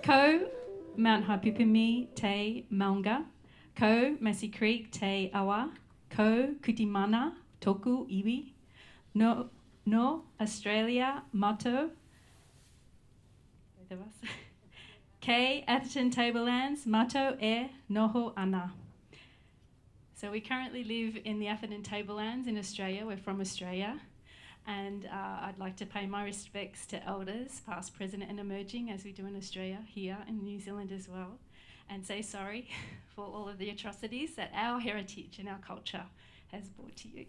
Ko Mount Haipipimi te Maunga, Ko Massey Creek te Awa, Ko Kutimana toku iwi, no Australia mato, both of us, K Atherton Tablelands mato e noho ana. So we currently live in the Atherton Tablelands in Australia. We're from Australia. And I'd like to pay my respects to elders, past, present and emerging, as we do in Australia, here in New Zealand as well, and say sorry for all of the atrocities that our heritage and our culture has brought to you.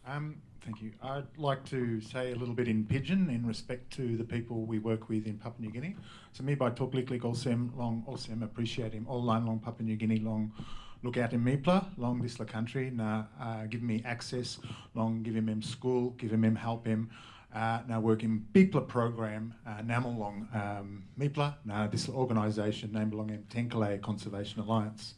Thank you. I'd like to say a little bit in Pidgin in respect to the people we work with in Papua New Guinea. So me by Tokliklik Olsem long Olsem appreciate him all line long Papua New Guinea long look out in Mipla long this la country na give me access long give him school give him help him now work in Bigpla program namal long Mipla na this organisation name belong in Tenkale Conservation Alliance.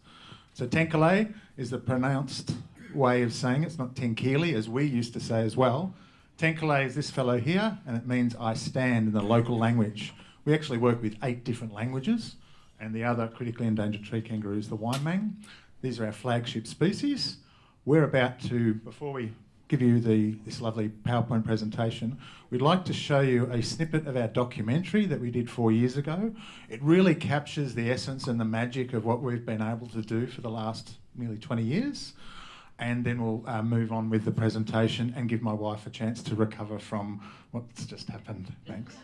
So Tenkale is the pronounced way of saying it. It's not Tenkili as we used to say as well. Tenkale is this fellow here, and it means I stand in the local language. We actually work with 8 different languages, and the other critically endangered tree kangaroo is the Waimang. These are our flagship species. We're about to, before we give you this lovely PowerPoint presentation, we'd like to show you a snippet of our documentary that we did 4 years ago. It really captures the essence and the magic of what we've been able to do for the last nearly 20 years. And then we'll move on with the presentation and give my wife a chance to recover from what's just happened. Thanks.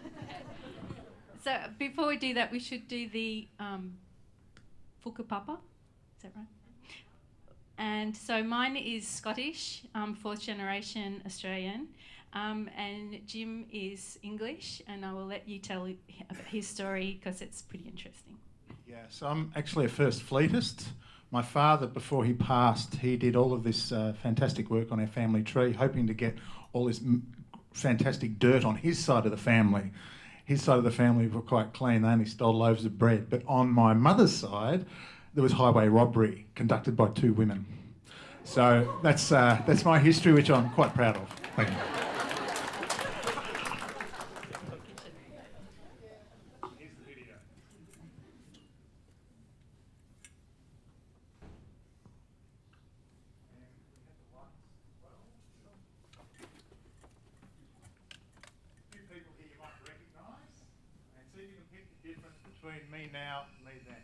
So before we do that, we should do the whukapapa. Is that right? And so mine is Scottish, 4th generation Australian, and Jim is English, and I will let you tell his story because it's pretty interesting. Yeah, so I'm actually a first fleetist. My father, before he passed, he did all of this fantastic work on our family tree, hoping to get all this fantastic dirt on his side of the family. His side of the family were quite clean. They only stole loaves of bread. But on my mother's side, there was highway robbery conducted by 2 women. So that's my history, which I'm quite proud of. Thank you. Between me now and me then.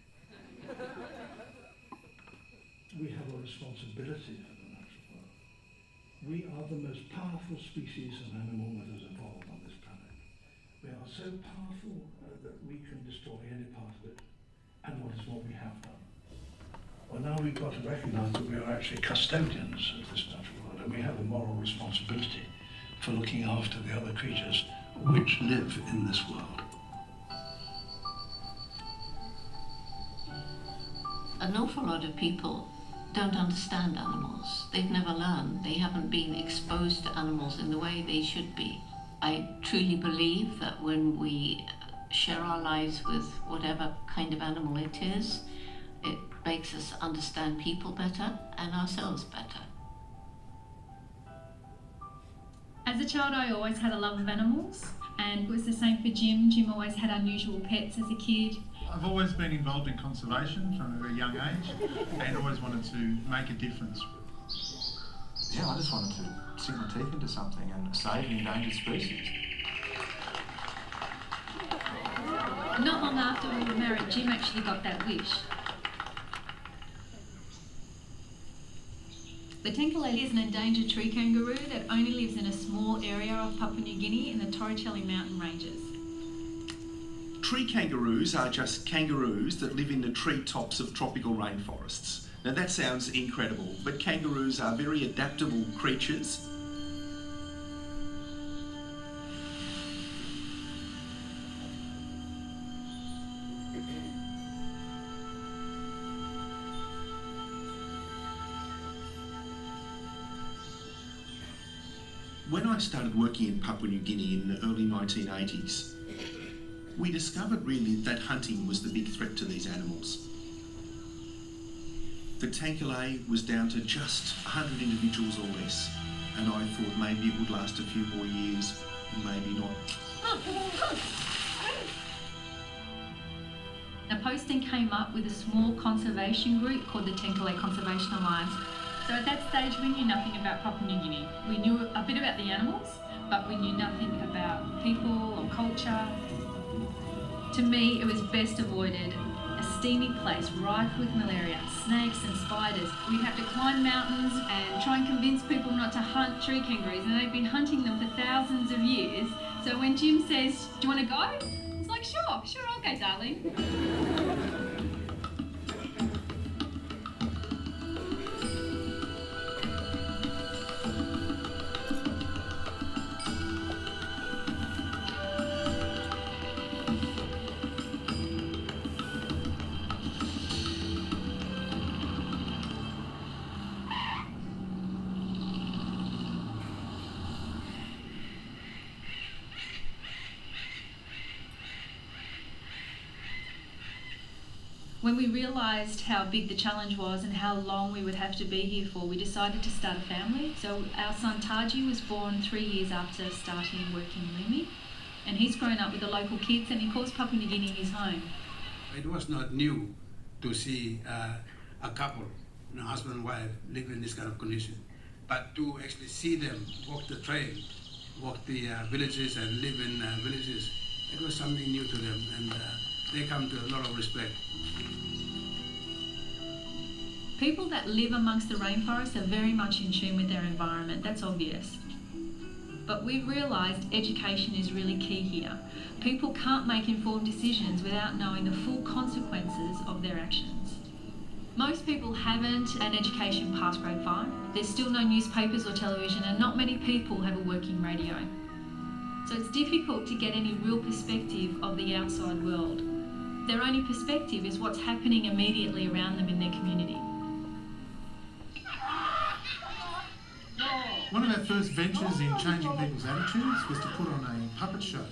We have a responsibility for the natural world. We are the most powerful species of animal that has evolved on this planet. We are so powerful that we can destroy any part of it, and what is what we have done. Well, now we've got to recognise that we are actually custodians of this natural world, and we have a moral responsibility for looking after the other creatures which live in this world. An awful lot of people don't understand animals. They've never learned. They haven't been exposed to animals in the way they should be. I truly believe that when we share our lives with whatever kind of animal it is, it makes us understand people better and ourselves better. As a child, I always had a love of animals, and it was the same for Jim. Jim always had unusual pets as a kid. I've always been involved in conservation from a very young age and always wanted to make a difference. Yeah, I just wanted to sink my teeth into something and save an endangered species. Not long after we were married, Jim actually got that wish. The Tenkale is an endangered tree kangaroo that only lives in a small area of Papua New Guinea in the Torricelli mountain ranges. Tree kangaroos are just kangaroos that live in the treetops of tropical rainforests. Now that sounds incredible, but kangaroos are very adaptable creatures. When I started working in Papua New Guinea in the early 1980s, we discovered really that hunting was the big threat to these animals. The Tenkale was down to just 100 individuals or less, and I thought maybe it would last a few more years, maybe not. A posting came up with a small conservation group called the Tengkale Conservation Alliance. So at that stage, we knew nothing about Papua New Guinea. We knew a bit about the animals, but we knew nothing about people or culture. To me, it was best avoided. A steamy place rife with malaria, snakes and spiders. We'd have to climb mountains and try and convince people not to hunt tree kangaroos, and they've been hunting them for thousands of years. So when Jim says, "Do you want to go?" It's like, sure, I'll go, darling. When we realised how big the challenge was and how long we would have to be here for, we decided to start a family. So our son Taji was born 3 years after starting working in Limi, and he's grown up with the local kids and he calls Papua New Guinea his home. It was not new to see a couple, husband and wife, live in this kind of condition. But to actually see them walk the trail, walk the villages and live in villages, it was something new to them, and they come to a lot of respect. People that live amongst the rainforest are very much in tune with their environment, that's obvious. But we've realised education is really key here. People can't make informed decisions without knowing the full consequences of their actions. Most people haven't an education past grade 5. There's still no newspapers or television, and not many people have a working radio. So it's difficult to get any real perspective of the outside world. Their only perspective is what's happening immediately around them in their community. One of our first ventures in changing people's attitudes was to put on a puppet show.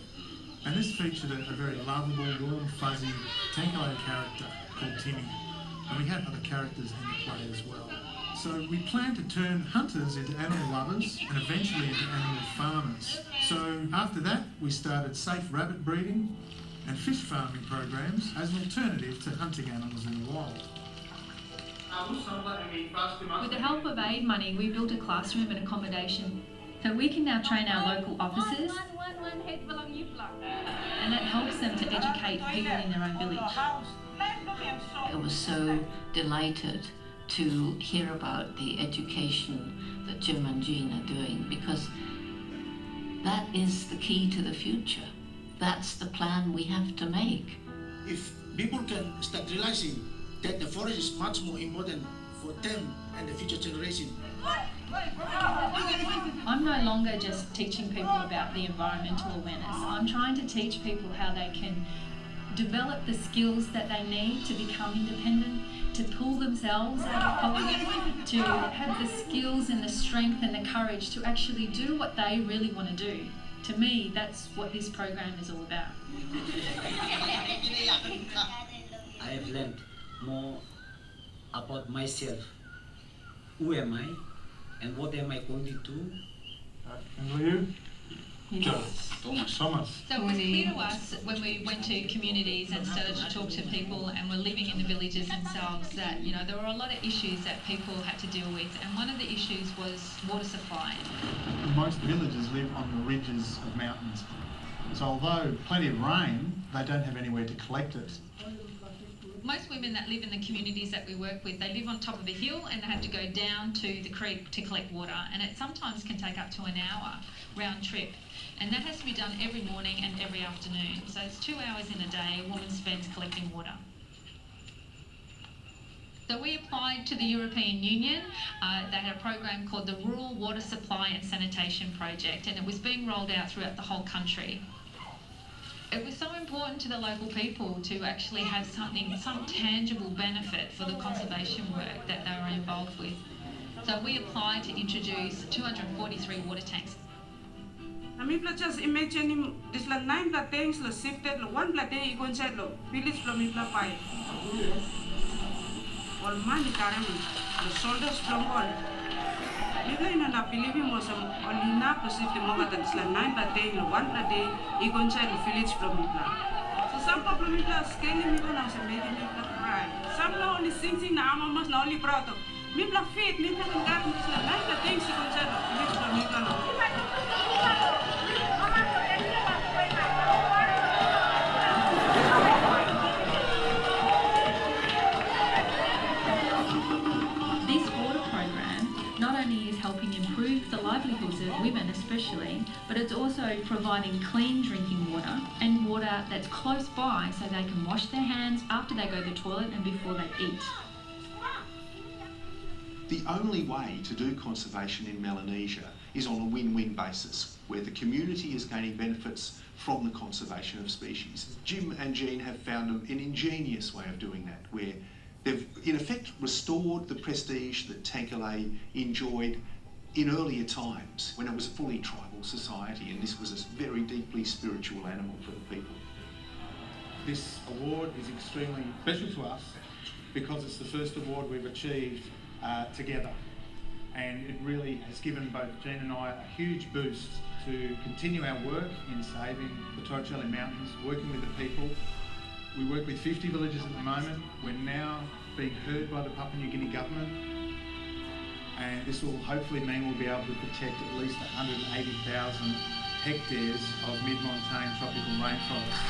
And this featured a very lovable, warm, fuzzy Tengkale character called Timmy. And we had other characters in the play as well. So we planned to turn hunters into animal lovers and eventually into animal farmers. So after that, we started safe rabbit breeding and fish farming programs as an alternative to hunting animals in the wild. With the help of aid money, we built a classroom and accommodation. So we can now train our local officers, and that helps them to educate people in their own village. I was so delighted to hear about the education that Jim and Jean are doing, because that is the key to the future. That's the plan we have to make. If people can start realizing that the forest is much more important for them and the future generation. I'm no longer just teaching people about the environmental awareness. I'm trying to teach people how they can develop the skills that they need to become independent, to pull themselves out of poverty, to have the skills and the strength and the courage to actually do what they really want to do. To me, that's what this program is all about. I have learned more about myself. Who am I and what am I going to do? And Leo? Yes. Thomas. So it was clear to us when we went to communities and started to talk to people and were living in the villages themselves that, you know, there were a lot of issues that people had to deal with, and one of the issues was water supply. Most villages live on the ridges of mountains. So although plenty of rain, they don't have anywhere to collect it. Most women that live in the communities that we work with, they live on top of a hill and they have to go down to the creek to collect water, and it sometimes can take up to an hour round trip, and that has to be done every morning and every afternoon. So it's 2 hours in a day a woman spends collecting water. So we applied to the European Union. They had a program called the Rural Water Supply and Sanitation Project, and it was being rolled out throughout the whole country. It was so important to the local people to actually have some tangible benefit for the conservation work that they were involved with. So we applied to introduce 243 water tanks. Kami just imagine this 9 tanks shifted, 1 plate go inside the village from it pai. All money carry the soldiers from all. Even in a believing was only not perceived the moment that 9 plate, 1 plate go inside the village from it. So some people mipla scaling mipla now se made mipla cry. Some no only sing na ama mas na only prato. Mipla fit mipla gat mipla like things you can tell mipla no. This water program not only is helping improve the livelihoods of women especially, but it's also providing clean drinking water and water that's close by so they can wash their hands after they go to the toilet and before they eat. The only way to do conservation in Melanesia is on a win-win basis, where the community is gaining benefits from the conservation of species. Jim and Jean have found an ingenious way of doing that, where they've in effect restored the prestige that Tanqueray enjoyed in earlier times when it was a fully tribal society, and this was a very deeply spiritual animal for the people. This award is extremely special to us because it's the first award we've achieved together, and it really has given both Jean and I a huge boost to continue our work in saving the Torricelli Mountains, working with the people. We work with 50 villages at the moment. We're now being heard by the Papua New Guinea government, and this will hopefully mean we'll be able to protect at least 180,000 hectares of mid-montane tropical rainforest.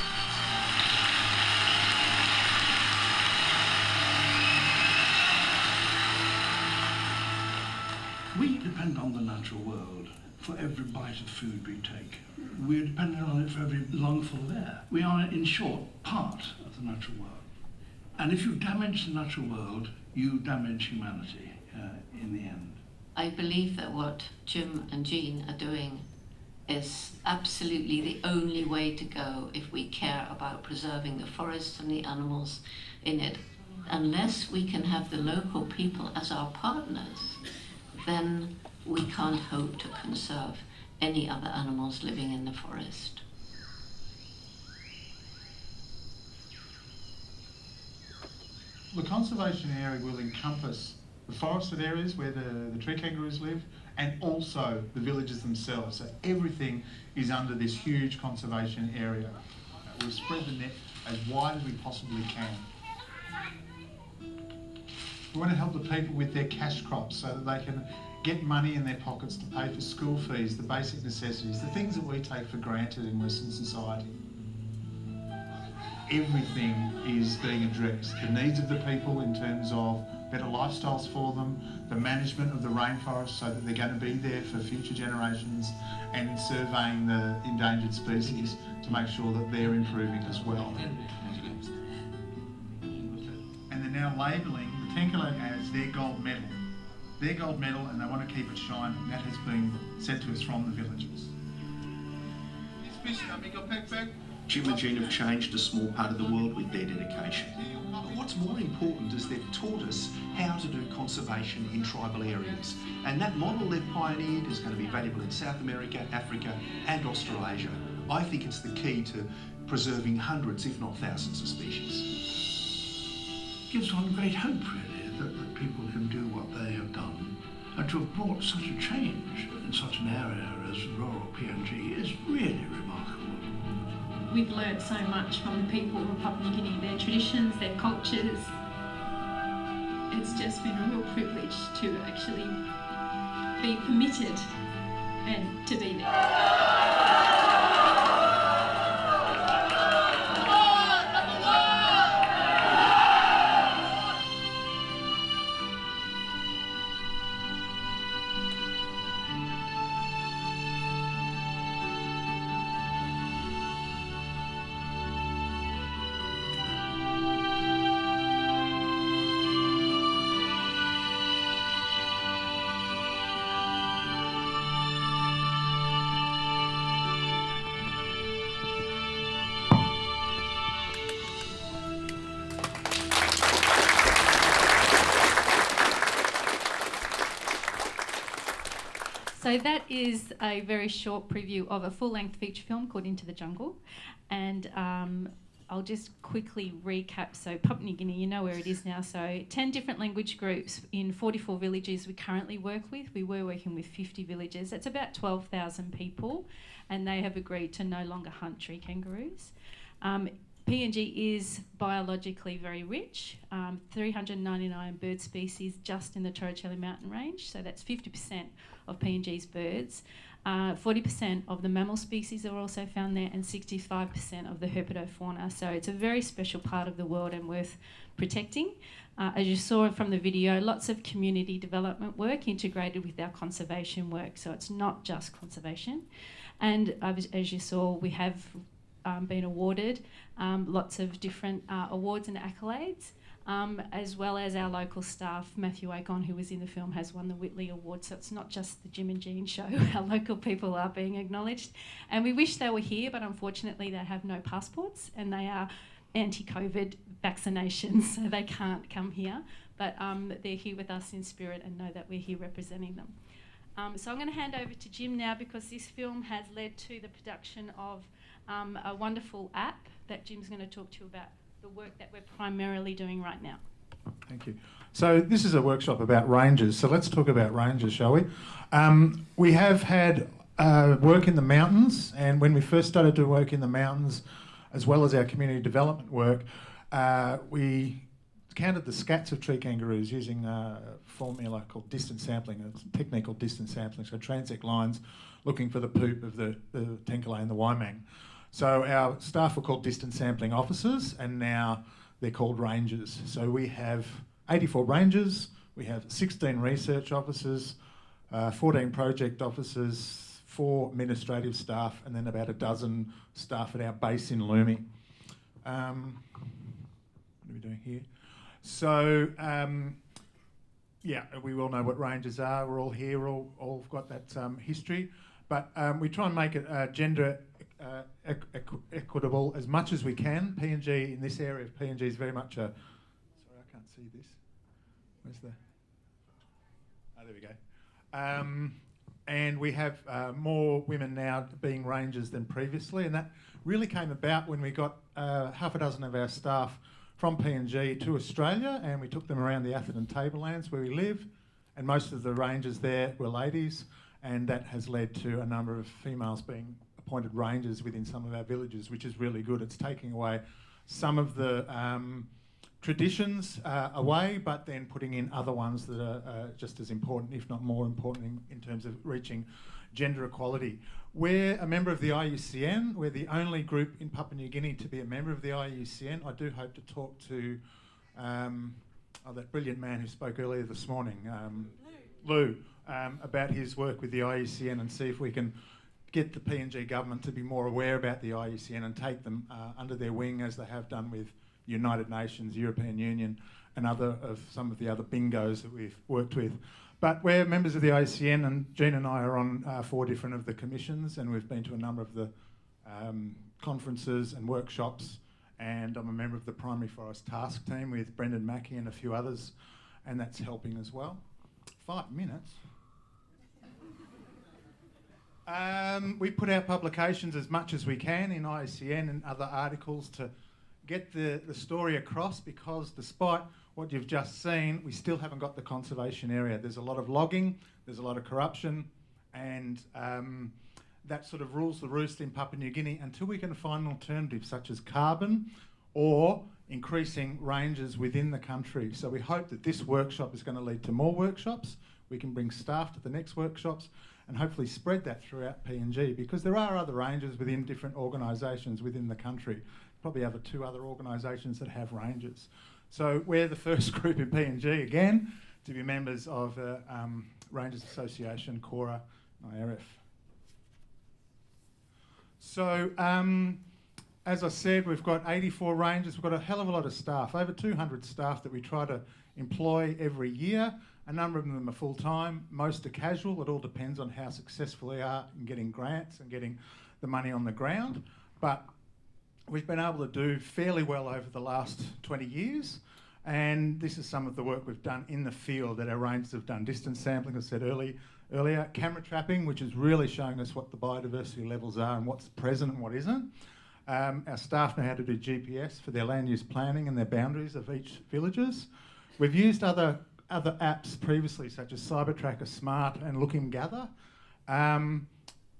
We depend on the natural world for every bite of food we take. We're dependent on it for every lungful of air. We are, in short, part of the natural world. And if you damage the natural world, you damage humanity in the end. I believe that what Jim and Jean are doing is absolutely the only way to go if we care about preserving the forest and the animals in it. Unless we can have the local people as our partners, then we can't hope to conserve any other animals living in the forest. The conservation area will encompass the forested areas where the tree kangaroos live, and also the villages themselves. So everything is under this huge conservation area. We've spread the net as wide as we possibly can. We want to help the people with their cash crops so that they can get money in their pockets to pay for school fees, the basic necessities, the things that we take for granted in Western society. Everything is being addressed. The needs of the people in terms of better lifestyles for them, the management of the rainforest so that they're going to be there for future generations, and surveying the endangered species to make sure that they're improving as well. And they're now labelling the Tanqueray as their gold medal. Their gold medal, and they want to keep it shining. That has been said to us from the villagers. Jim and Jean have changed a small part of the world with their dedication. But what's more important is they've taught us how to do conservation in tribal areas. And that model they've pioneered is going to be valuable in South America, Africa and Australasia. I think it's the key to preserving hundreds, if not thousands of species. Gives one great hope, really, that people can do what they have done. And to have brought such a change in such an area as rural PNG is really remarkable. We've learned so much from the people of Papua New Guinea, their traditions, their cultures. It's just been a real privilege to actually be permitted and to be there. So that is a very short preview of a full-length feature film called Into the Jungle, and I'll just quickly recap. So Papua New Guinea, you know where it is now. So 10 different language groups in 44 villages we currently work with. We were working with 50 villages. That's about 12,000 people, and they have agreed to no longer hunt tree kangaroos. PNG is biologically very rich, 399 bird species just in the Torricelli mountain range, so that's 50% of PNG's birds. 40% of the mammal species are also found there, and 65% of the herpetofauna. So it's a very special part of the world and worth protecting. As you saw from the video, lots of community development work integrated with our conservation work, so it's not just conservation. And as you saw, we have been awarded lots of different awards and accolades, as well as our local staff. Matthew Akon, who was in the film, has won the Whitley Award, so it's not just the Jim and Jean show. Our local people are being acknowledged, and we wish they were here, but unfortunately they have no passports and they are anti-COVID vaccinations, so they can't come here, but they're here with us in spirit and know that we're here representing them. So I'm going to hand over to Jim now, because this film has led to the production of a wonderful app that Jim's going to talk to you about, the work that we're primarily doing right now. Thank you. So this is a workshop about ranges, so let's talk about ranges, shall we? We have had work in the mountains, and when we first started to work in the mountains, as well as our community development work, we counted the scats of tree kangaroos using a formula called distance sampling, a technique called distance sampling, so transect lines looking for the poop of the tenkelae and the waimang. So our staff were called distance sampling officers, and now they're called rangers. So we have 84 rangers, we have 16 research officers, 14 project officers, 4 administrative staff, and then about a dozen staff at our base in Lumi. What are we doing here? So, yeah, we all know what rangers are. We're all here, we're all got that history. But we try and make it gender equitable as much as we can. PNG, in this area of PNG, is very much a... Sorry, I can't see this. Where's the... Oh, there we go. And we have more women now being rangers than previously, and that really came about when we got half a dozen of our staff from PNG to Australia, and we took them around the Atherton Tablelands where we live, and most of the rangers there were ladies, and that has led to a number of females being appointed rangers within some of our villages, which is really good. It's taking away some of the traditions away, but then putting in other ones that are just as important, if not more important, in terms of reaching gender equality. We're a member of the IUCN. We're the only group in Papua New Guinea to be a member of the IUCN. I do hope to talk to that brilliant man who spoke earlier this morning, Lou, about his work with the IUCN, and see if we can get the PNG government to be more aware about the IUCN and take them under their wing, as they have done with United Nations, European Union, and some of the other bingos that we've worked with. But we're members of the IUCN, and Jean and I are on 4 different of the commissions, and we've been to a number of the conferences and workshops, and I'm a member of the Primary Forest Task Team with Brendan Mackey and a few others, and that's helping as well. 5 minutes. We put out publications as much as we can in IUCN and other articles to get the story across, because despite what you've just seen, we still haven't got the conservation area. There's a lot of logging, there's a lot of corruption, and that sort of rules the roost in Papua New Guinea until we can find an alternative, such as carbon or increasing ranges within the country. So we hope that this workshop is going to lead to more workshops. We can bring staff to the next workshops and hopefully spread that throughout PNG, because there are other rangers within different organisations within the country. Probably have 2 other organisations that have rangers. So we're the first group in PNG, again, to be members of Rangers Association, Cora, IRF. So, as I said, we've got 84 rangers. We've got a hell of a lot of staff, over 200 staff that we try to employ every year. A number of them are full-time, most are casual. It all depends on how successful they are in getting grants and getting the money on the ground. But we've been able to do fairly well over the last 20 years, and this is some of the work we've done in the field that our rangers have done. Distance sampling, as I said earlier, camera trapping, which is really showing us what the biodiversity levels are and what's present and what isn't. Our staff know how to do GPS for their land use planning and their boundaries of each villages. We've used other apps previously, such as CyberTracker Smart and Look and Gather, land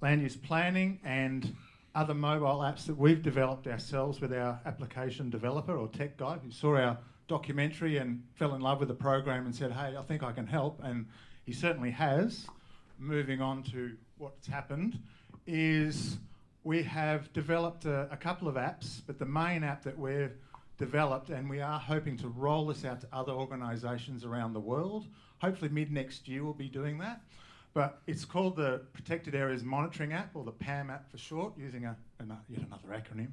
use planning and other mobile apps that we've developed ourselves with our application developer or tech guy who saw our documentary and fell in love with the program and said, hey, I think I can help, and he certainly has. Moving on to what's happened is we have developed a couple of apps, but the main app that we've developed, and we are hoping to roll this out to other organisations around the world. Hopefully mid next year we'll be doing that. But it's called the Protected Areas Monitoring App, or the PAM app for short, using yet another acronym.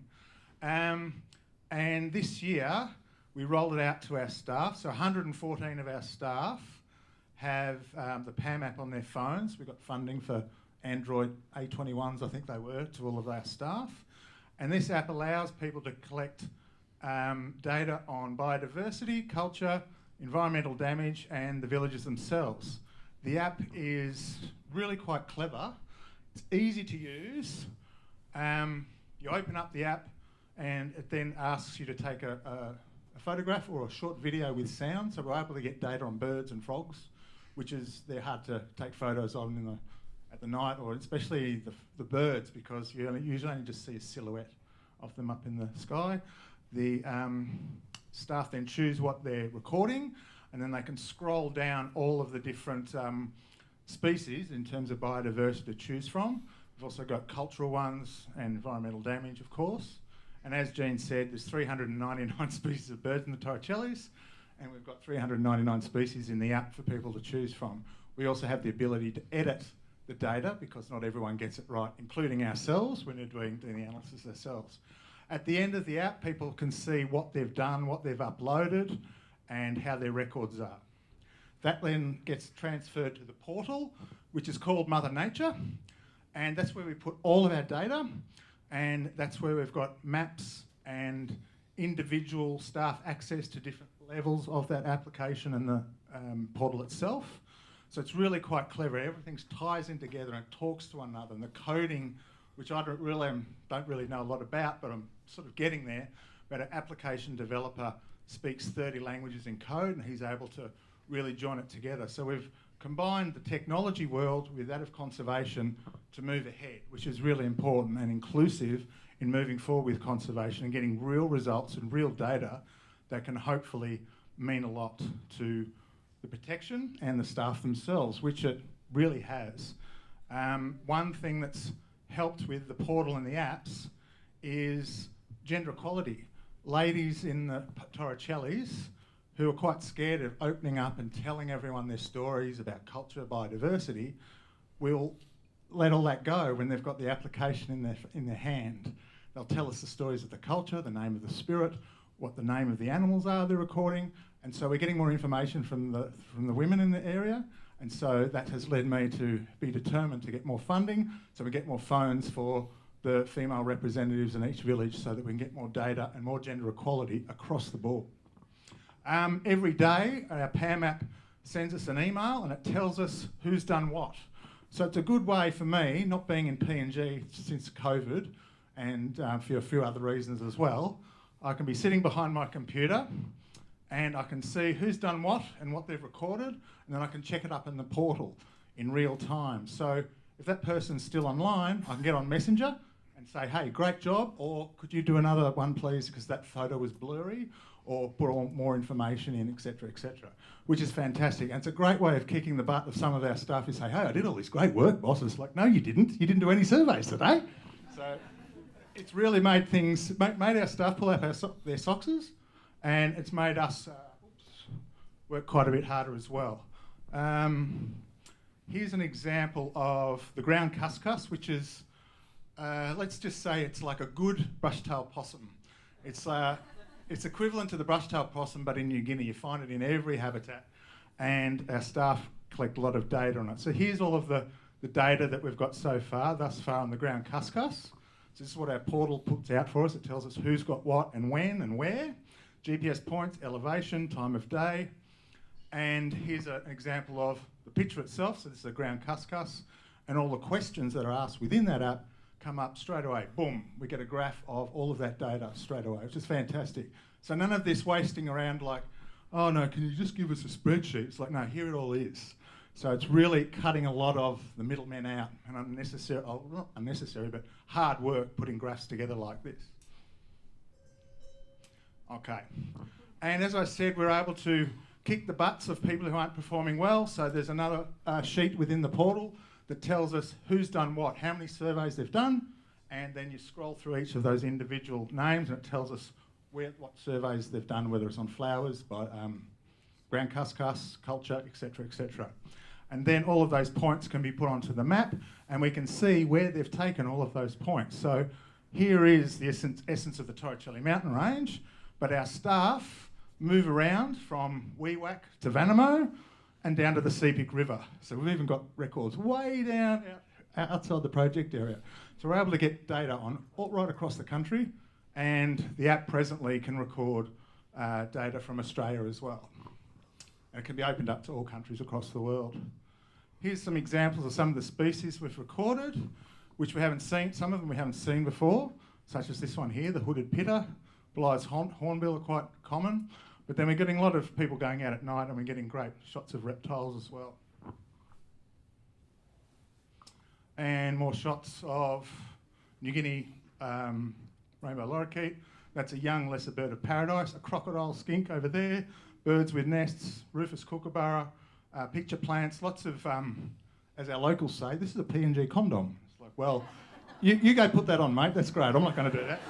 And this year we rolled it out to our staff. So 114 of our staff have the PAM app on their phones. We've got funding for Android A21s, I think they were, to all of our staff. And this app allows people to collect data on biodiversity, culture, environmental damage, and the villages themselves. The app is really quite clever. It's easy to use. You open up the app and it then asks you to take a photograph or a short video with sound. So we're able to get data on birds and frogs, which is, they're hard to take photos of at the night, or especially the birds, because you usually only just see a silhouette of them up in the sky. The staff then choose what they're recording, and then they can scroll down all of the different species in terms of biodiversity to choose from. We've also got cultural ones and environmental damage, of course. And as Jean said, there's 399 species of birds in the Torricellis, and we've got 399 species in the app for people to choose from. We also have the ability to edit the data, because not everyone gets it right, including ourselves when they're doing the analysis ourselves. At the end of the app, people can see what they've done, what they've uploaded, and how their records are. That then gets transferred to the portal, which is called Mother Nature, and that's where we put all of our data, and that's where we've got maps and individual staff access to different levels of that application and the portal itself. So it's really quite clever. Everything ties in together and talks to one another, and the coding, which I don't really know a lot about, but I'm sort of getting there. But an application developer speaks 30 languages in code, and he's able to really join it together. So we've combined the technology world with that of conservation to move ahead, which is really important and inclusive in moving forward with conservation and getting real results and real data that can hopefully mean a lot to the protection and the staff themselves, which it really has. One thing that's helped with the portal and the apps is gender equality. Ladies in the Torricellis who are quite scared of opening up and telling everyone their stories about culture, biodiversity, will let all that go when they've got the application in their hand. They'll tell us the stories of the culture, the name of the spirit, what the name of the animals are they're recording, and so we're getting more information from the women in the area, and so that has led me to be determined to get more funding, so we get more phones for the female representatives in each village so that we can get more data and more gender equality across the board. Every day, our PAM app sends us an email and it tells us who's done what. So it's a good way for me, not being in PNG since COVID, and for a few other reasons as well, I can be sitting behind my computer and I can see who's done what and what they've recorded, and then I can check it up in the portal in real time. So if that person's still online, I can get on Messenger and say, hey, great job, or could you do another one please because that photo was blurry, or put on more information in, etc., which is fantastic. And it's a great way of kicking the butt of some of our staff who say, hey, I did all this great work, boss. It's like, no, you didn't. You didn't do any surveys today. So it's really made our staff pull out their soxes, and it's made us work quite a bit harder as well. Here's an example of the ground cuscus, which is, let's just say it's like a good brush-tailed possum. It's equivalent to the brush-tailed possum, but in New Guinea. You find it in every habitat, and our staff collect a lot of data on it. So here's all of the data that we've got thus far on the ground cuscus. So this is what our portal puts out for us. It tells us who's got what and when and where, GPS points, elevation, time of day, and here's an example of the picture itself. So this is a ground cuscus, and all the questions that are asked within that app come up straight away. Boom, we get a graph of all of that data straight away, which is fantastic. So none of this wasting around like, oh no, can you just give us a spreadsheet? It's like, no, here it all is. So it's really cutting a lot of the middlemen out and unnecessary, oh, not unnecessary, but hard work putting graphs together like this. Okay. And as I said, we're able to kick the butts of people who aren't performing well. So there's another sheet within the portal that tells us who's done what, how many surveys they've done, and then you scroll through each of those individual names and it tells us what surveys they've done, whether it's on flowers, by ground cuscus, culture, etc., etc. And then all of those points can be put onto the map and we can see where they've taken all of those points. So here is the essence of the Torricelli mountain range, but our staff move around from Wewak to Vanamo and down to the Sepik River. So we've even got records way down outside the project area. So we're able to get data on right across the country, and the app presently can record data from Australia as well. And it can be opened up to all countries across the world. Here's some examples of some of the species we've recorded, which we haven't seen. Some of them we haven't seen before, such as this one here, the hooded pitta. Blythe's hornbill are quite common. But then we're getting a lot of people going out at night and we're getting great shots of reptiles as well. And more shots of New Guinea rainbow lorikeet. That's a young lesser bird of paradise, a crocodile skink over there, birds with nests, Rufus kookaburra, picture plants, lots of, as our locals say, this is a PNG condom. It's like, well, you go put that on, mate, that's great, I'm not going to do that.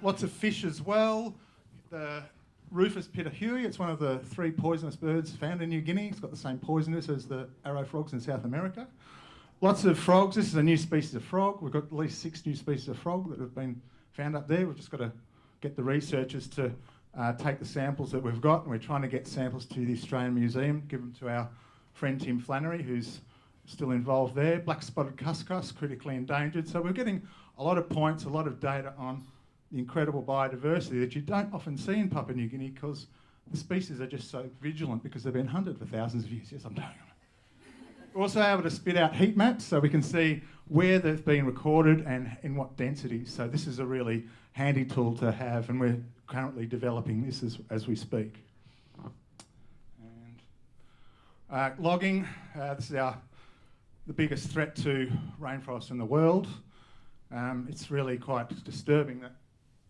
Lots of fish as well. The Rufus pitahui, it's one of the 3 poisonous birds found in New Guinea. It's got the same poisonous as the arrow frogs in South America. Lots of frogs. This is a new species of frog. We've got at least 6 new species of frog that have been found up there. We've just got to get the researchers to take the samples that we've got, and we're trying to get samples to the Australian Museum, give them to our friend Tim Flannery, who's still involved there. Black spotted cuscus, critically endangered. So we're getting a lot of points, a lot of data on the incredible biodiversity that you don't often see in Papua New Guinea because the species are just so vigilant because they've been hunted for thousands of years. Yes, I'm telling you. We're also able to spit out heat maps so we can see where they've been recorded and in what densities. So this is a really handy tool to have, and we're currently developing this as we speak. And logging, this is the biggest threat to rainforests in the world. It's really quite disturbing that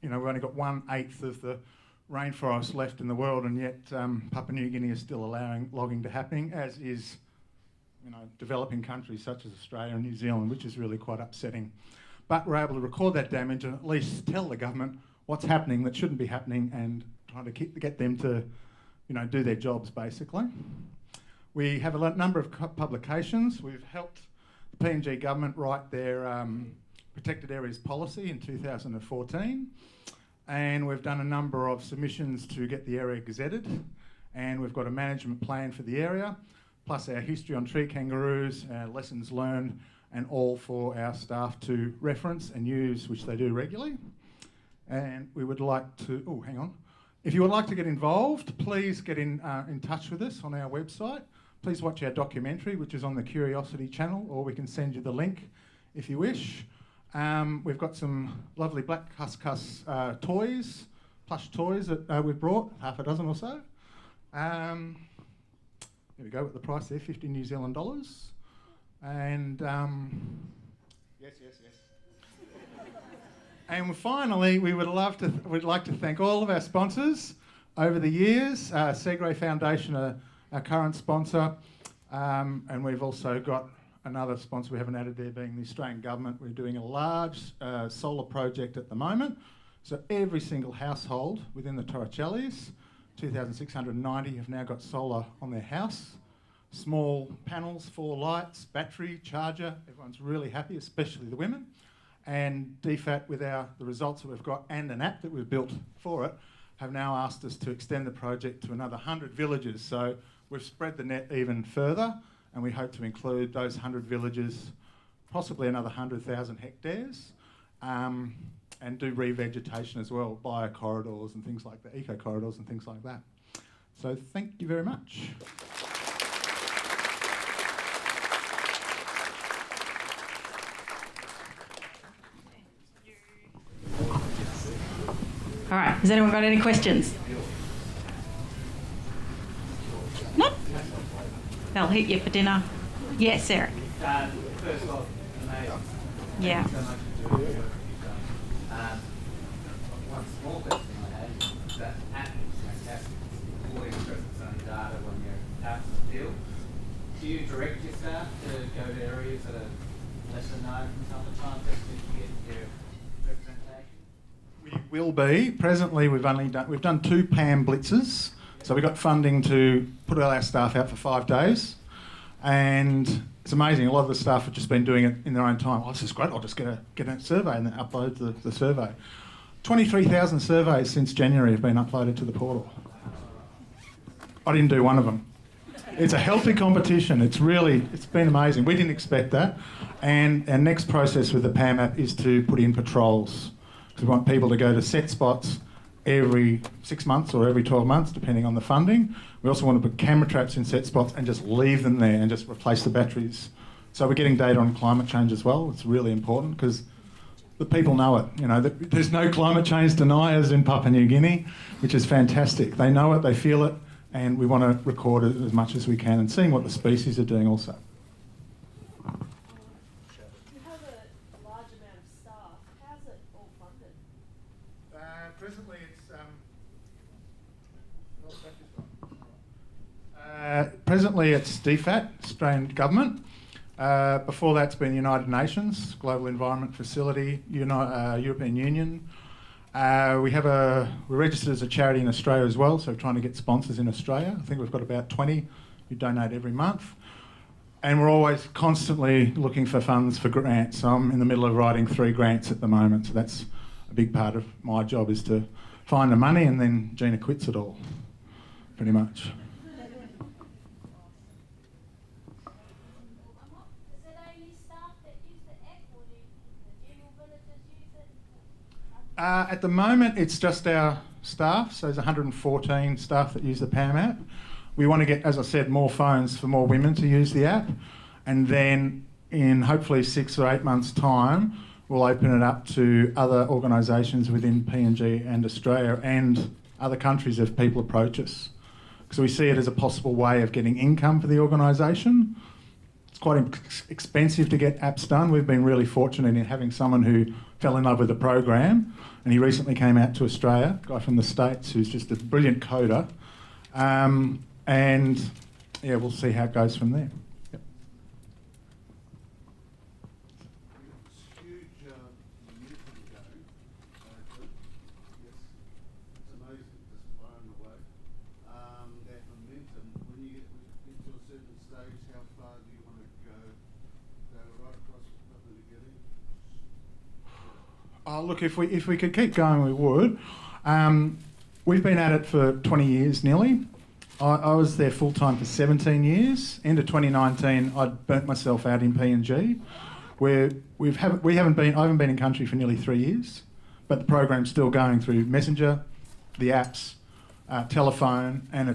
we've only got 1/8 of the rainforest left in the world, and yet Papua New Guinea is still allowing logging to happen, as is developing countries such as Australia and New Zealand, which is really quite upsetting. But we're able to record that damage and at least tell the government what's happening that shouldn't be happening and trying to get them to do their jobs, basically. We have a number of publications. We've helped the PNG government write their protected areas policy in 2014, and we've done a number of submissions to get the area gazetted, and we've got a management plan for the area, plus our history on tree kangaroos, our lessons learned, and all for our staff to reference and use, which they do regularly. And we would like to, if you would like to get involved, please get in touch with us on our website. Please watch our documentary, which is on the Curiosity channel, or we can send you the link if you wish. We've got some lovely black cuscus toys, plush toys that we've brought, half a dozen or so. There we go with the price there, 50 New Zealand dollars. And yes. And finally, we'd like to thank all of our sponsors over the years. Segre Foundation, our current sponsor, and we've also got another sponsor we haven't added there, being the Australian government. We're doing a large solar project at the moment. So every single household within the Torricellis, 2,690, have now got solar on their house. Small panels, 4 lights, battery, charger. Everyone's really happy, especially the women. And DFAT, with the results that we've got and an app that we've built for it, have now asked us to extend the project to another 100 villages. So we've spread the net even further, and we hope to include those 100 villages, possibly another 100,000 hectares, and do revegetation as well, bio-corridors and things like that, eco-corridors and things like that. So thank you very much. All right, has anyone got any questions? they'll heat you for dinner. Yes, Eric. First off, amazing. Yeah. Thank you so much for doing the work you've done. One small question I had is that app is fantastic. All expresses on your data when you're out in the field. Do you direct your staff to go to areas that are lesser known from time to time just to get your representation? We will be. Presently, we've done 2 PAM blitzes. So we got funding to put all our staff out for 5 days, and it's amazing. A lot of the staff have just been doing it in their own time. Oh, this is great. I'll just get a survey and then upload the survey. 23,000 surveys since January have been uploaded to the portal. I didn't do one of them. It's a healthy competition. It's been amazing. We didn't expect that. And our next process with the PAM app is to put in patrols. Because we want people to go to set spots every 6 months or every 12 months, depending on the funding. We also want to put camera traps in set spots and just leave them there and just replace the batteries. So we're getting data on climate change as well. It's really important because the people know it. You know, there's no climate change deniers in Papua New Guinea, which is fantastic. They know it, they feel it, and we want to record it as much as we can and seeing what the species are doing also. Presently it's DFAT, Australian Government. Before that's been United Nations, Global Environment Facility, European Union. We're registered as a charity in Australia as well, so we're trying to get sponsors in Australia. I think we've got about 20 who donate every month. And we're always constantly looking for funds for grants. So I'm in the middle of writing 3 grants at the moment, so that's a big part of my job is to find the money, and then Gina quits it all, pretty much. At the moment, it's just our staff, so there's 114 staff that use the PAM app. We want to get, as I said, more phones for more women to use the app, and then in hopefully 6 or 8 months' time, we'll open it up to other organisations within PNG and Australia and other countries if people approach us. Because we see it as a possible way of getting income for the organisation. It's quite expensive to get apps done. We've been really fortunate in having someone who fell in love with the program, and he recently came out to Australia, a guy from the States who's just a brilliant coder. And yeah, we'll see how it goes from there. Yep. Oh, look, if we could keep going, we would. We've been at it for 20 years nearly. I was there full time for 17 years. End of 2019, I'd burnt myself out in PNG. I haven't been in country for nearly 3 years, but the program's still going through Messenger, the apps, telephone, and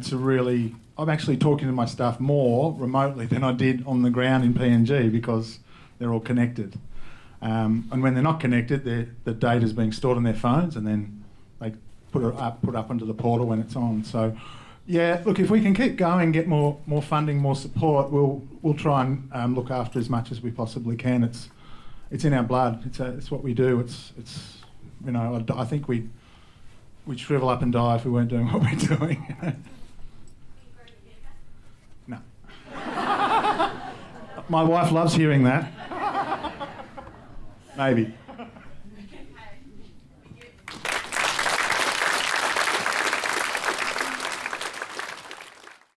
I'm actually talking to my staff more remotely than I did on the ground in PNG because they're all connected. And when they're not connected, the data's being stored on their phones, and then they put up onto the portal when it's on. So, yeah, look, if we can keep going, get more funding, more support, we'll try and look after as much as we possibly can. It's in our blood. It's what we do. It's I think we'd shrivel up and die if we weren't doing what we're doing. No. My wife loves hearing that. Maybe.